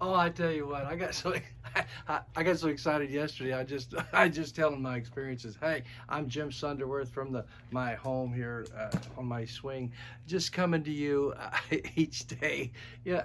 Oh, I tell you what, I got so excited yesterday. I just telling my experiences. Hey, I'm Jim Sunderwirth from my home here on my swing, just coming to you each day. Yeah.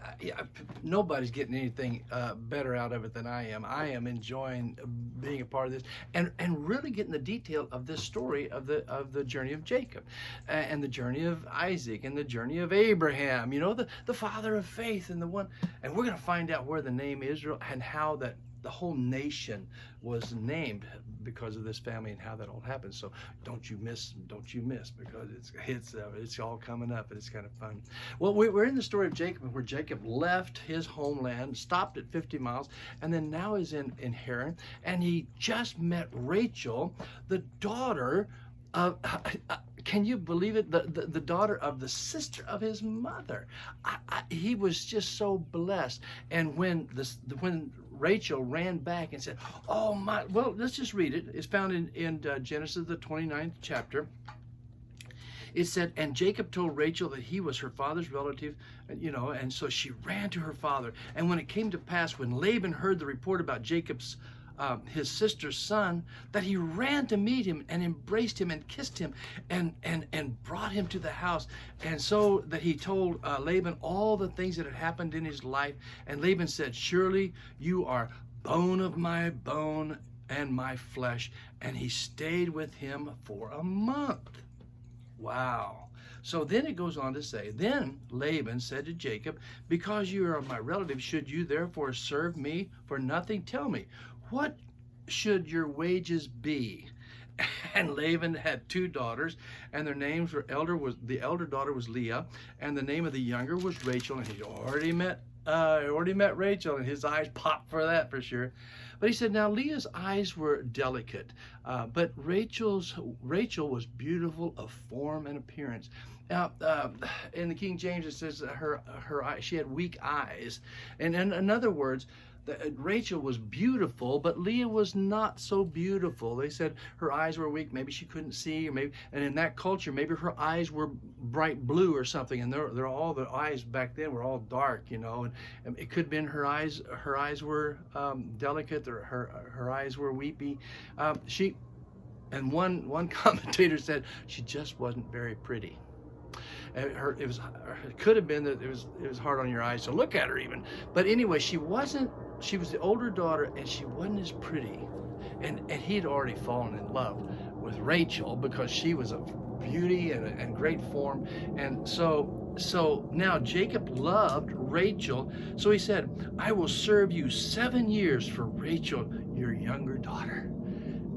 Nobody's getting anything better out of it than I am. I am enjoying being a part of this and really getting the detail of this story of the journey of Jacob, and the journey of Isaac, and the journey of Abraham. You know, the father of faith, and the one. And we're going to find out where the name Israel and how that the whole nation was named because of this family and how that all happened. So don't you miss, because it's all coming up and it's kind of fun. Well, we're in the story of Jacob, where Jacob left his homeland, stopped at 50 miles, and then now is in Haran, and he just met Rachel, the daughter of, can you believe it? The daughter of the sister of his mother. He was just so blessed. And when Rachel ran back and said, "Oh my," well, let's just read it. It's found in Genesis, the 29th chapter. It said, and Jacob told Rachel that he was her father's relative, and so she ran to her father. And when it came to pass, when Laban heard the report about Jacob's his sister's son, that he ran to meet him and embraced him and kissed him and brought him to the house. And so that he told Laban all the things that had happened in his life. And Laban said, "Surely you are bone of my bone and my flesh." And he stayed with him for a month. Wow. So then it goes on to say, then Laban said to Jacob, "Because you are my relative, should you therefore serve me for nothing? Tell me, what should your wages be?" And Laban had two daughters, and their names were the elder daughter was Leah, and the name of the younger was Rachel. And he'd already met Rachel, and his eyes popped for that for sure. But he said, now Leah's eyes were delicate, but Rachel was beautiful of form and appearance. Now, in the King James, it says that she had weak eyes, and in other words, Rachel was beautiful, but Leah was not so beautiful. They said her eyes were weak. Maybe she couldn't see, and in that culture, maybe her eyes were bright blue or something. And they're all the eyes back then were all dark, And it could have been her eyes. Her eyes were delicate, or her eyes were weepy. And one commentator said she just wasn't very pretty. It could have been that it was hard on your eyes to look at her even. But anyway, she was the older daughter, and she wasn't as pretty. And he'd already fallen in love with Rachel because she was of beauty and great form. And so now Jacob loved Rachel. So he said, "I will serve you 7 years for Rachel, your younger daughter."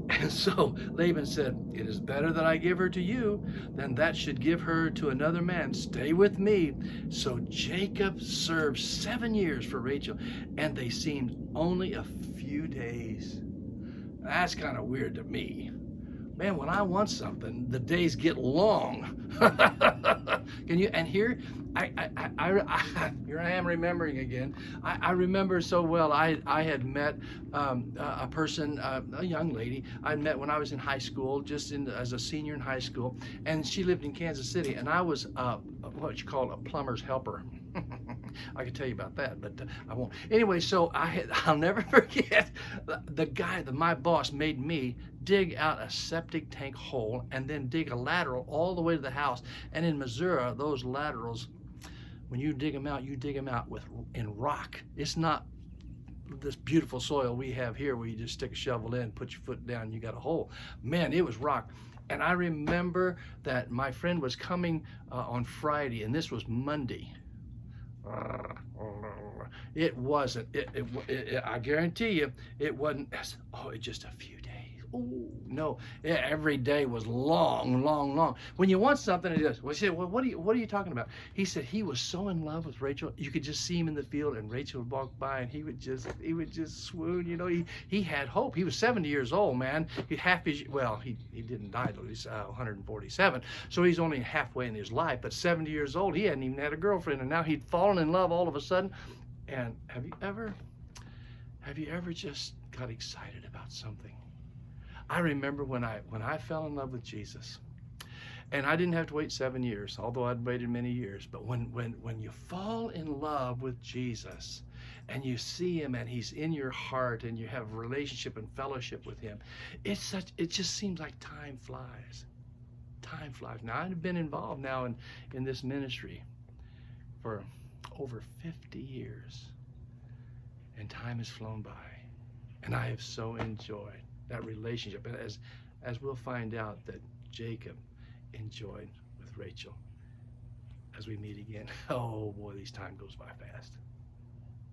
And so Laban said, "It is better that I give her to you than that should give her to another man. Stay with me." So Jacob served 7 years for Rachel, and they seemed only a few days. That's kind of weird to me. Man, when I want something, the days get long. Can you? And here, here I am remembering again. I remember so well. I had met a person, a young lady I met when I was in high school, as a senior in high school, and she lived in Kansas City, and I was what you call a plumber's helper. I could tell you about that, but I won't. Anyway, so I'll never forget the guy that my boss made me dig out a septic tank hole and then dig a lateral all the way to the house. And in Missouri, those laterals, when you dig them out in rock. It's not this beautiful soil we have here where you just stick a shovel in, put your foot down, and you got a hole. Man, it was rock. And I remember that my friend was coming on Friday, and this was Monday. It wasn't. I guarantee you, it wasn't. It's just a few days. Oh no! Yeah, every day was long, long, long. When you want something, it is. Well, he said, "Well, what are you talking about?" He said he was so in love with Rachel. You could just see him in the field, and Rachel would walk by, and he would just swoon. He had hope. He was 70 years old, man. He didn't die till he's 147, so he's only halfway in his life. But 70 years old, he hadn't even had a girlfriend, and now he'd fallen in love all of a sudden. And have you ever just got excited about something? I remember when I fell in love with Jesus, and I didn't have to wait 7 years, although I'd waited many years. But when you fall in love with Jesus, and you see him and he's in your heart and you have relationship and fellowship with him, it just seems like time flies. Time flies. Now, I've been involved now in this ministry for over 50 years, and time has flown by, and I have so enjoyed that relationship, and as we'll find out that Jacob enjoyed with Rachel as we meet again. Oh boy, these time goes by fast.